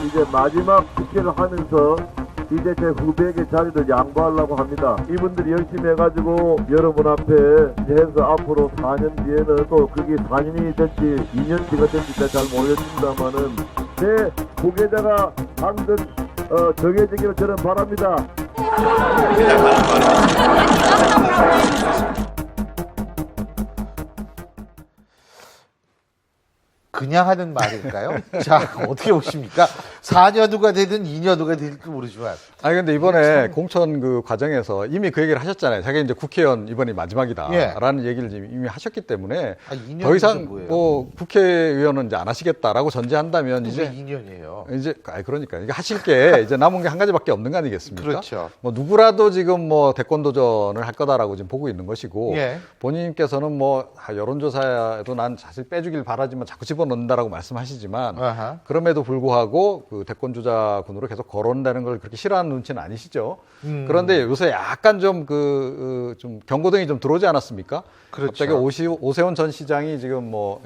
이제 마지막 국회를 하면서 이제 제 후배에게 자리를 양보하려고 합니다. 이분들이 열심히 해가지고 여러분 앞에 이제 해서 앞으로 4년 뒤에는 또 그게 4년이 될지 2년치가 될지 잘 모르겠습니다만은 제 후계자가 당선 정해지기를 저는 바랍니다. 그냥 하는 말일까요? 자, 어떻게 보십니까? 4년후가 되든 2년후가 될지 모르지만. 아니, 근데 이번에 공천 그 과정에서 이미 그 얘기를 하셨잖아요. 자기 이제 국회의원 이번이 마지막이다. 예. 라는 얘기를 이미 하셨기 때문에 2년이 더 이상 뭐예요? 뭐 국회의원은 이제 안 하시겠다라고 전제한다면 이제 이제 2년이에요. 이제 그러니까 이게 하실 게 이제 남은 게 한 가지밖에 없는 거 아니겠습니까? 그렇죠. 뭐 누구라도 지금 뭐 대권 도전을 할 거다라고 지금 보고 있는 것이고 예. 본인께서는 뭐 여론조사에도 난 사실 빼주길 바라지만 자꾸 집어넣는다라고 말씀하시지만 아하. 그럼에도 불구하고 그 대권 주자군으로 계속 거론되는 걸 그렇게 싫어하는 눈치는 아니시죠. 그런데 요새 약간 좀 좀 경고등이 좀 들어오지 않았습니까? 그렇죠. 갑자기 오세훈 전 시장이 지금 뭐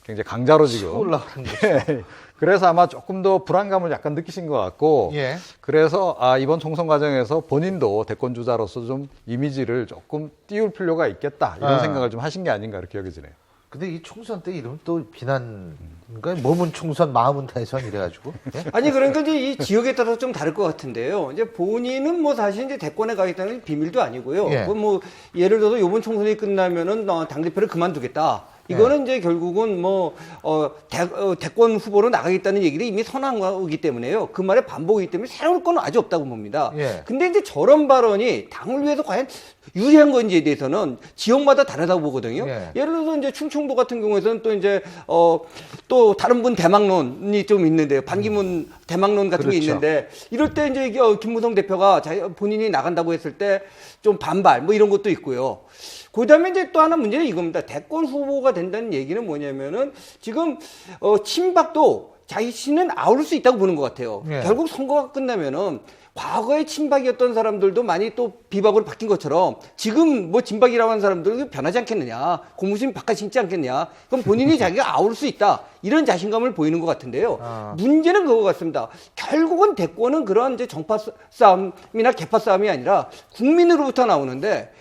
굉장히 강자로 지금 올라가는 거죠. 그래서 아마 조금 더 불안감을 약간 느끼신 것 같고 예. 그래서 이번 총선 과정에서 본인도 대권 주자로서 좀 이미지를 조금 띄울 필요가 있겠다 이런 생각을 좀 하신 게 아닌가 이렇게 여겨지네요. 근데 이 총선 때 이러면 또 비난, 그러니까 몸은 총선, 마음은 대선 이래가지고. 예? 아니 그러니까 이제 이 지역에 따라서 좀 다를 것 같은데요. 이제 본인은 뭐 사실 이제 대권에 가겠다는 비밀도 아니고요. 예. 뭐 예를 들어서 이번 총선이 끝나면은 당 대표를 그만두겠다. 이거는 이제 결국은 뭐 대권 후보로 나가겠다는 얘기를 이미 선언한 거기 때문에요. 그 말에 반복이기 때문에 새로울 건 아주 없다고 봅니다. 예. 근데 이제 저런 발언이 당을 위해서 과연 유리한 건지에 대해서는 지역마다 다르다고 보거든요. 예. 예를 들어서 이제 충청도 같은 경우에서는 또 이제 또 다른 분 대망론이 좀 있는데요. 반기문 대망론 같은 게 그렇죠. 있는데 이럴 때 이제 김무성 대표가 본인이 나간다고 했을 때 좀 반발 뭐 이런 것도 있고요. 그다음에 이제 또 하나 문제는 이겁니다. 대권 후보가 된다는 얘기는 뭐냐면은 지금 친박도 자신은 아우를 수 있다고 보는 것 같아요. 예. 결국 선거가 끝나면은 과거에 친박이었던 사람들도 많이 또 비박으로 바뀐 것처럼 지금 뭐 진박이라고 하는 사람들도 변하지 않겠느냐. 고무신 바깥 신지 않겠냐. 그럼 본인이 자기가 아울 수 있다. 이런 자신감을 보이는 것 같은데요. 문제는 그거 같습니다. 결국은 대권은 그런 이제 정파 싸움이나 개파 싸움이 아니라 국민으로부터 나오는데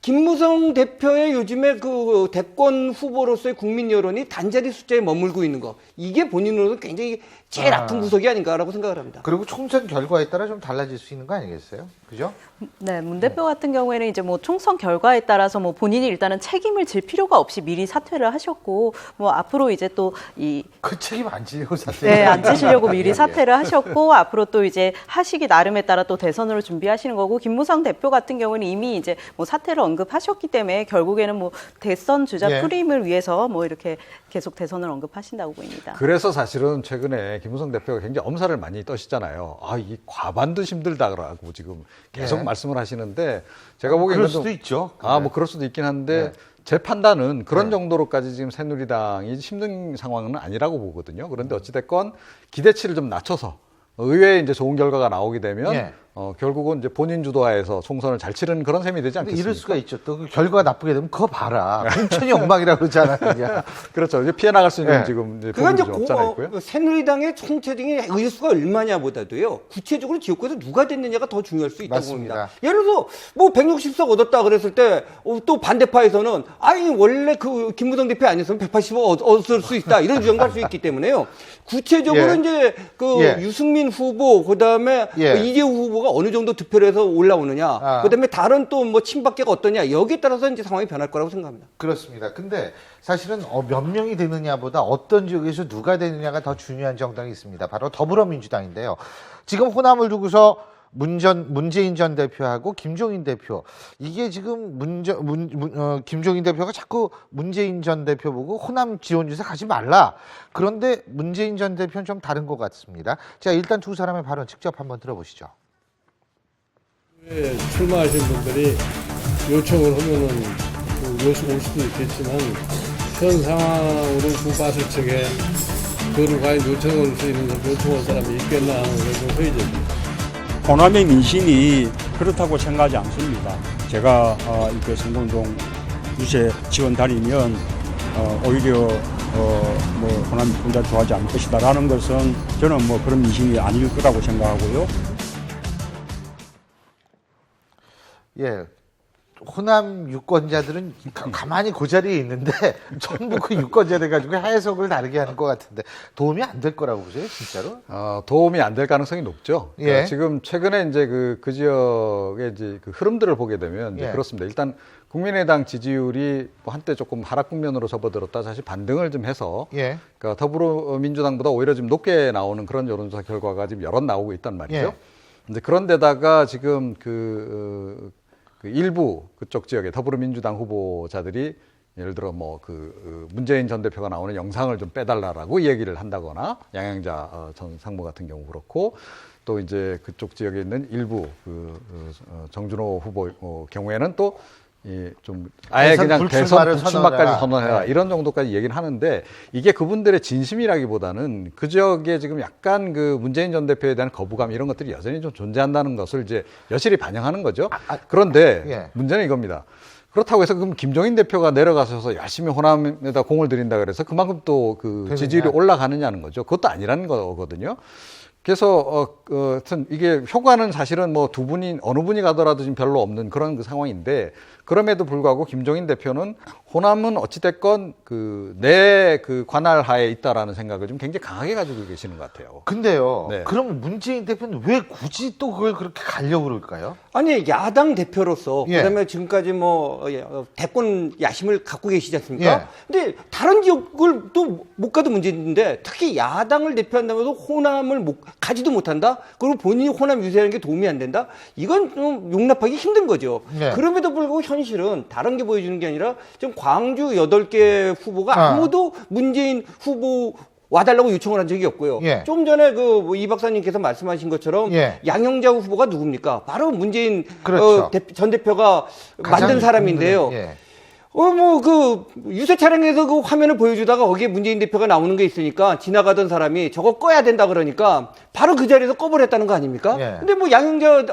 김무성 대표의 요즘에 그 대권 후보로서의 국민 여론이 단자리 숫자에 머물고 있는 거. 이게 본인으로도 굉장히 제일 아픈 구석이 아닌가라고 생각을 합니다. 그리고 총선 결과에 따라 좀 달라질 수 있는 거 아니겠어요? 그죠? 네, 문 대표 같은 경우에는 이제 뭐 총선 결과에 따라서 뭐 본인이 일단은 책임을 질 필요가 없이 미리 사퇴를 하셨고 뭐 앞으로 이제 또 그 책임 안 지려고 사퇴. 네, 안 지시려고 예, 미리 예. 사퇴를 하셨고 앞으로 또 이제 하시기 나름에 따라 또 대선으로 준비하시는 거고 김무성 대표 같은 경우는 이미 이제 뭐 사퇴를 언급하셨기 때문에 결국에는 뭐 대선 주자 예. 프림을 위해서 뭐 이렇게 계속 대선을 언급하신다고 보입니다. 그래서 사실은 최근에 김무성 대표가 굉장히 엄살을 많이 떠시잖아요. 이 과반도 힘들다라고 지금 계속 예. 말씀을 하시는데 제가 보기에는 그럴 수도 있죠. 뭐 그럴 수도 있긴 한데 제 판단은 그런 정도로까지 지금 새누리당이 힘든 상황은 아니라고 보거든요. 그런데 어찌됐건 기대치를 좀 낮춰서 의외에 이제 좋은 결과가 나오게 되면 예. 결국은 이제 본인 주도하에서 총선을 잘 치르는 그런 셈이 되지 근데 않겠습니까? 이럴 수가 있죠. 또 그 결과가 나쁘게 되면 그거 봐라. 공천이 엉망이라고 그러잖아. 그냥. 그렇죠. 이제 피해 나갈 수 있는 예. 지금 이제 그건 이제 부분이 좀 없잖아요. 있고요. 새누리당의 총체적인 의수가 얼마냐보다도요. 구체적으로 지역구에서 누가 됐느냐가 더 중요할 수 있다고 맞습니다. 봅니다. 예를 들어서 뭐 160석 얻었다 그랬을 때 또 반대파에서는 원래 그 김무성 대표 아니었으면 180석 얻을 수 있다 이런 주장도 할 수 있기 때문에요. 구체적으로 예. 이제 그 예. 유승민 후보 그다음에 예. 이재호 후보가 어느 정도 득표를 해서 올라오느냐. 그다음에 다른 또 뭐 친박계가 어떠냐. 여기에 따라서 이제 상황이 변할 거라고 생각합니다. 그렇습니다. 근데 사실은 몇 명이 되느냐보다 어떤 지역에서 누가 되느냐가 더 중요한 정당이 있습니다. 바로 더불어민주당인데요. 지금 호남을 두고서 문재인 전 대표하고 김종인 대표, 이게 지금 김종인 대표가 자꾸 문재인 전 대표 보고 호남 지원 유세 가지 말라. 그런데 문재인 전 대표는 좀 다른 것 같습니다. 자, 일단 두 사람의 발언 직접 한번 들어보시죠. 출마하신 분들이 요청을 하면은 그 요청 올 수도 있겠지만 현 상황으로 구바수 측에 그걸 과연 요청할 수 있는 요청할 사람이 있겠나 하는 좀 회의적입니다. 호남의 민심이 그렇다고 생각하지 않습니다. 제가 이렇게 성동동 유세 지원 다니면 오히려 뭐 호남 유권자 좋아하지 않을 것이다라는 것은 저는 뭐 그런 민심이 아닐 거라고 생각하고요. 예. 호남 유권자들은 가만히 그 자리에 있는데 전부 그 유권자들 가지고 해석을 다르게 하는 것 같은데 도움이 안 될 거라고 보세요, 진짜로? 도움이 안 될 가능성이 높죠. 예. 그러니까 지금 최근에 이제 그 지역의 이제 그 흐름들을 보게 되면 이제 예. 그렇습니다. 일단 국민의당 지지율이 뭐 한때 조금 하락 국면으로 접어들었다 다시 반등을 좀 해서 예. 그러니까 더불어민주당보다 오히려 좀 높게 나오는 그런 여론조사 결과가 지금 여럿 나오고 있단 말이죠. 예. 근데 그런데다가 지금 그 일부 그쪽 지역의 더불어민주당 후보자들이 예를 들어 뭐 문재인 전 대표가 나오는 영상을 좀 빼달라라고 얘기를 한다거나 양양자 전 상무 같은 경우 그렇고 또 이제 그쪽 지역에 있는 일부 정준호 후보 경우에는 또 좀 아예 대선 그냥 불출마를 대선 불출마까지 선언해라. 선언해라 네. 이런 정도까지 얘기는 하는데 이게 그분들의 진심이라기보다는 그 지역에 지금 약간 그 문재인 전 대표에 대한 거부감 이런 것들이 여전히 좀 존재한다는 것을 이제 여실히 반영하는 거죠. 그런데 예. 문제는 이겁니다. 그렇다고 해서 그럼 김종인 대표가 내려가셔서 열심히 호남에다 공을 들인다 그래서 그만큼 또 그 되느냐. 지지율이 올라가느냐는 거죠. 그것도 아니라는 거거든요. 그래서 하여튼 이게 효과는 사실은 뭐 두 분이 어느 분이 가더라도 지금 별로 없는 그런 그 상황인데 그럼에도 불구하고 김종인 대표는 호남은 어찌됐건 내 관할 하에 있다라는 생각을 좀 굉장히 강하게 가지고 계시는 것 같아요. 근데요. 네. 그럼 문재인 대표는 왜 굳이 또 그걸 그렇게 가려고 그럴까요? 아니 야당 대표로서 예. 그다음에 지금까지 뭐 대권 야심을 갖고 계시지 않습니까? 예. 근데 다른 지역을 또 못 가도 문제인데 특히 야당을 대표한다면서 호남을 가지도 못한다? 그리고 본인이 호남 유세하는 게 도움이 안 된다? 이건 좀 용납하기 힘든 거죠. 예. 그럼에도 불구하고 현실은 다른 게 보여주는 게 아니라 지금 광주 8개 후보가 아무도 문재인 후보 와달라고 요청을 한 적이 없고요. 예. 좀 전에 이 박사님께서 말씀하신 것처럼 예. 양영자 후보가 누굽니까? 바로 문재인 그렇죠. 전 대표가 만든 사람인데요. 예. 유세 촬영에서 그 화면을 보여주다가 거기에 문재인 대표가 나오는 게 있으니까 지나가던 사람이 저거 꺼야 된다 그러니까 바로 그 자리에서 꺼버렸다는 거 아닙니까? 예. 근데 뭐 양영자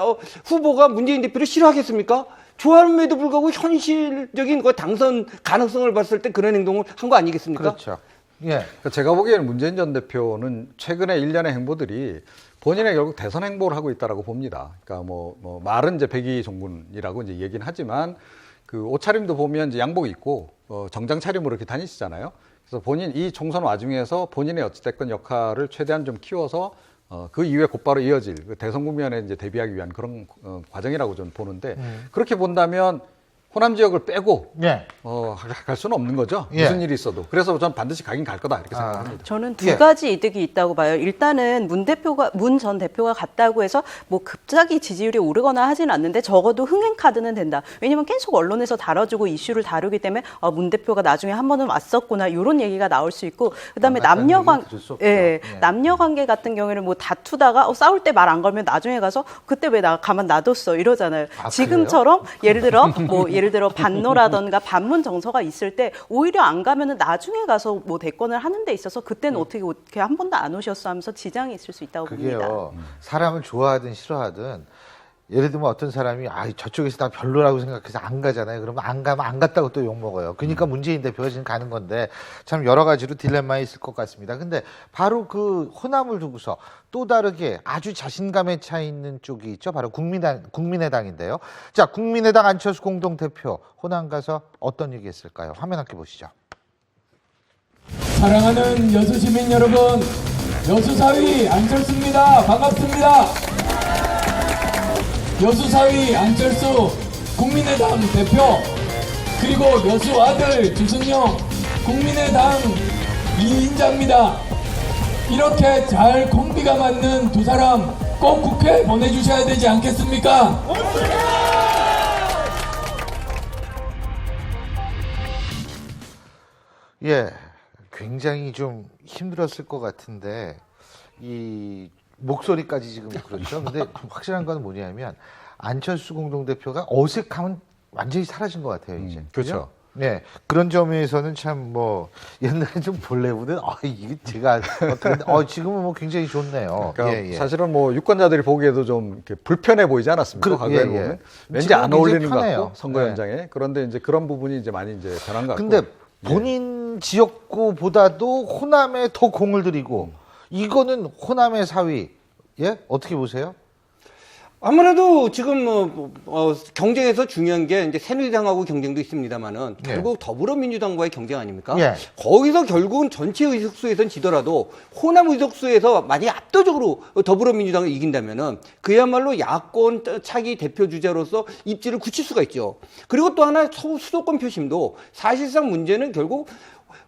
후보가 문재인 대표를 싫어하겠습니까? 좋아함에도 불구하고 현실적인 그 당선 가능성을 봤을 때 그런 행동을 한 거 아니겠습니까? 그렇죠. 예. 그러니까 제가 보기에는 문재인 전 대표는 최근에 일련의 행보들이 본인의 결국 대선 행보를 하고 있다라고 봅니다. 그러니까 뭐 말은 이제 백의종군이라고 이제 얘기는 하지만 그 옷차림도 보면 이제 양복 입고 정장 차림으로 이렇게 다니시잖아요. 그래서 본인 이 총선 와중에서 본인의 어찌됐건 역할을 최대한 좀 키워서 그 이후에 곧바로 이어질 그 대선 국면에 이제 대비하기 위한 그런 과정이라고 저는 보는데 그렇게 본다면 호남 지역을 빼고 예. 갈 수는 없는 거죠. 예. 무슨 일이 있어도. 그래서 저는 반드시 가긴 갈 거다 이렇게 생각합니다. 저는 두 예. 가지 이득이 있다고 봐요. 일단은 문 전 대표가 갔다고 해서 뭐 급작이 지지율이 오르거나 하진 않는데 적어도 흥행 카드는 된다. 왜냐면 계속 언론에서 다뤄주고 이슈를 다루기 때문에 문 대표가 나중에 한 번은 왔었구나 이런 얘기가 나올 수 있고 그다음에 맞다는 얘기는 들을 수 없죠. 예, 예. 남녀 관계 같은 경우에는 뭐 다투다가 싸울 때 말 안 걸면 나중에 가서 그때 왜 나 가만 놔뒀어 이러잖아요. 아, 지금처럼 예를 들어 반노라던가 반문 정서가 있을 때 오히려 안 가면은 나중에 가서 뭐 대권을 하는 데 있어서 그때는 어떻게 한 번도 안 오셨어 하면서 지장이 있을 수 있다고 봅니다. 그게요. 사람을 좋아하든 싫어하든 예를 들면 어떤 사람이 저쪽에서 나 별로라고 생각해서 안 가잖아요. 그러면 안 가면 안 갔다고 또 욕먹어요. 그러니까 문재인 대표가 지금 가는 건데 참 여러 가지로 딜레마 있을 것 같습니다. 근데 바로 그 호남을 두고서 또 다르게 아주 자신감에 차 있는 쪽이 있죠. 바로 국민의당인데요. 자, 국민의당 안철수 공동대표 호남 가서 어떤 얘기 했을까요? 화면 함께 보시죠. 사랑하는 여수 시민 여러분, 여수사위 안철수입니다. 반갑습니다. 여수사위 안철수 국민의당 대표 그리고 여수 아들 주승용 국민의당 2인자입니다. 이렇게 잘 콤비가 맞는 두 사람 꼭 국회에 보내주셔야 되지 않겠습니까? 예, 굉장히 좀 힘들었을 것 같은데 이 목소리까지 지금 그렇죠. 근데 확실한 건 뭐냐면 안철수 공동대표가 어색함은 완전히 사라진 것 같아요 이제. 그렇죠. 네, 그런 점에서는 참 뭐 옛날에 좀 볼래보는 이게 제가 어떻게 지금은 뭐 굉장히 좋네요. 그러니까 사실은 뭐 유권자들이 보기에도 좀 이렇게 불편해 보이지 않았습니까? 과거에 보면 왠지 지금은 안 어울리는 것 굉장히 편해요. 같고 선거 현장에 그런데 이제 그런 부분이 이제 많이 이제 변한 것 같고. 근데 본인 다른 지역구보다도 호남에 더 공을 들이고 이거는 호남의 사위 예 어떻게 보세요? 아무래도 지금 경쟁에서 중요한 게 이제 새누리당하고 경쟁도 있습니다만은 예. 결국 더불어민주당과의 경쟁 아닙니까? 예. 거기서 결국은 전체 의석수에선 지더라도 호남 의석수에서 만약 압도적으로 더불어민주당을 이긴다면은 그야말로 야권 차기 대표 주자로서 입지를 굳힐 수가 있죠. 그리고 또 하나 수도권 표심도 사실상 문제는 결국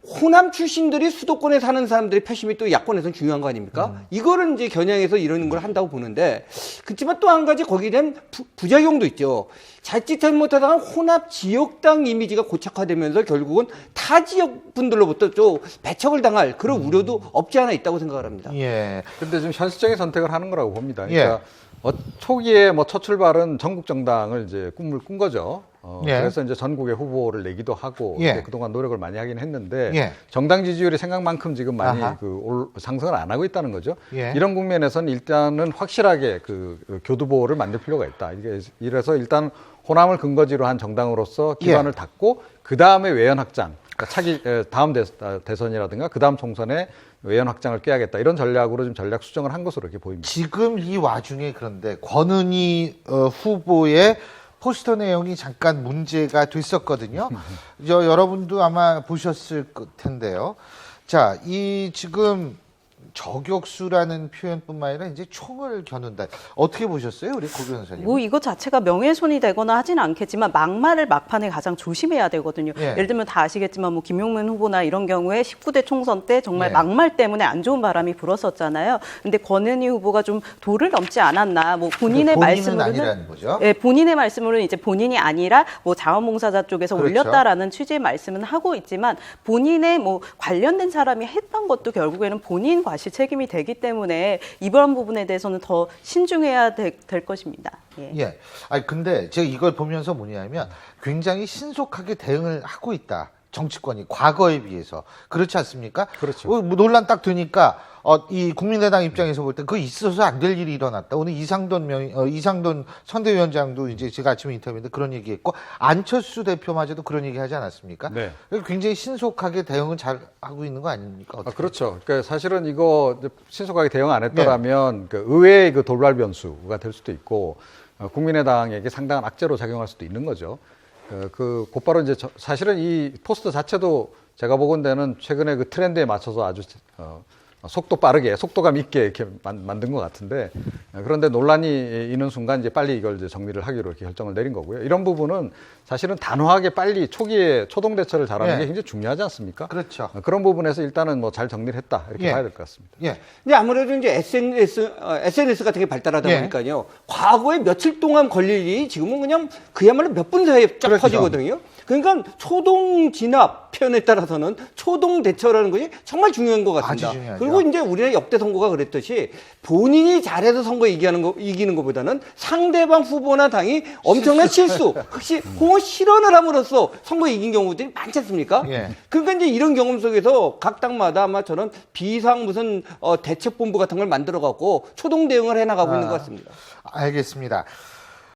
호남 출신들이 수도권에 사는 사람들의 표심이 또 야권에서는 중요한 거 아닙니까? 이거를 이제 겨냥해서 이런 걸 한다고 보는데, 그렇지만 또 한 가지 거기에 대한 부작용도 있죠. 자칫 잘못하다가 호남 지역당 이미지가 고착화되면서 결국은 타 지역 분들로부터 좀 배척을 당할 그런 우려도 없지 않아 있다고 생각을 합니다. 예. 근데 좀 현실적인 선택을 하는 거라고 봅니다. 그러니까 초기에 뭐 첫 출발은 전국 정당을 이제 꿈을 꾼 거죠. 예. 그래서 이제 전국에 후보를 내기도 하고 예. 이제 그동안 노력을 많이 하긴 했는데 예. 정당 지지율이 생각만큼 지금 많이 아하. 상승을 안 하고 있다는 거죠. 예. 이런 국면에서는 일단은 확실하게 그 교두보를 만들 필요가 있다. 이래서 일단 호남을 근거지로 한 정당으로서 기반을 닫고 그 다음에 외연 확장, 그러니까 다음 대선이라든가 그 다음 총선에 외연 확장을 깨야겠다. 이런 전략으로 좀 전략 수정을 한 것으로 이렇게 보입니다. 지금 이 와중에 그런데 권은희 후보의 포스터 내용이 잠깐 문제가 됐었거든요. 여러분도 아마 보셨을 텐데요. 자, 이 지금 저격수라는 표현뿐만 아니라 이제 총을 겨눈다. 어떻게 보셨어요, 우리 고 변호사님? 뭐 이것 자체가 명예훼손이 되거나 하지는 않겠지만 막말을 막판에 가장 조심해야 되거든요. 예. 예를 들면 다 아시겠지만 뭐 김용민 후보나 이런 경우에 19대 총선 때 정말 예. 막말 때문에 안 좋은 바람이 불었었잖아요. 근데 권은희 후보가 좀 도를 넘지 않았나. 뭐 본인의 본인은 말씀으로는 아니라는 거죠? 예, 본인의 말씀으로는 이제 본인이 아니라 뭐 자원봉사자 쪽에서 그렇죠. 올렸다라는 취지의 말씀은 하고 있지만 본인의 뭐 관련된 사람이 했던 것도 결국에는 본인 과실 책임이 되기 때문에 이번 부분에 대해서는 더 신중해야 될 것입니다. 예. 예. 아니 근데 제가 이걸 보면서 뭐냐면 굉장히 신속하게 대응을 하고 있다. 정치권이 과거에 비해서 그렇지 않습니까? 그렇죠. 뭐 논란 딱 되니까 이 국민의당 입장에서 볼 때 그거 있어서 안 될 일이 일어났다. 오늘 이상돈 선대위원장도 이제 제가 아침에 인터뷰인데 그런 얘기했고 안철수 대표마저도 그런 얘기 하지 않았습니까? 네. 굉장히 신속하게 대응을 잘 하고 있는 거 아닙니까? 어떻게? 그렇죠. 그러니까 사실은 이거 이제 신속하게 대응 안 했더라면 그 의외의 그 돌발 변수가 될 수도 있고 국민의당에게 상당한 악재로 작용할 수도 있는 거죠. 곧바로 이제 사실은 이 포스터 자체도 제가 보건대는 최근에 그 트렌드에 맞춰서 아주 속도 빠르게, 속도감 있게 이렇게 만든 것 같은데 그런데 논란이 있는 순간 이제 빨리 이걸 이제 정리를 하기로 이렇게 결정을 내린 거고요. 이런 부분은 사실은 단호하게 빨리 초기에 초동 대처를 잘하는 예. 게 굉장히 중요하지 않습니까? 그렇죠. 그런 부분에서 일단은 뭐 잘 정리를 했다 이렇게 예. 봐야 될 것 같습니다. 예. 근데 아무래도 이제 SNS 같은 게 발달하다 예. 보니까요. 과거에 며칠 동안 걸릴 일이 지금은 그냥 그야말로 몇 분 사이에 쫙 그렇죠. 퍼지거든요. 그러니까 초동 진압 표현에 따라서는 초동 대처라는 것이 정말 중요한 것 같습니다. 아주 중요하죠. 그리고 이제 우리나라 역대 선거가 그랬듯이 본인이 잘해서 선거 이기는 것보다는 상대방 후보나 당이 엄청난 실수, 혹시 혹은 실언을 함으로써 선거 이긴 경우들이 많지 않습니까? 예. 그러니까 이제 이런 경험 속에서 각 당마다 아마 저는 비상 무슨 대책본부 같은 걸 만들어 갖고 초동 대응을 해 나가고 있는 것 같습니다. 알겠습니다.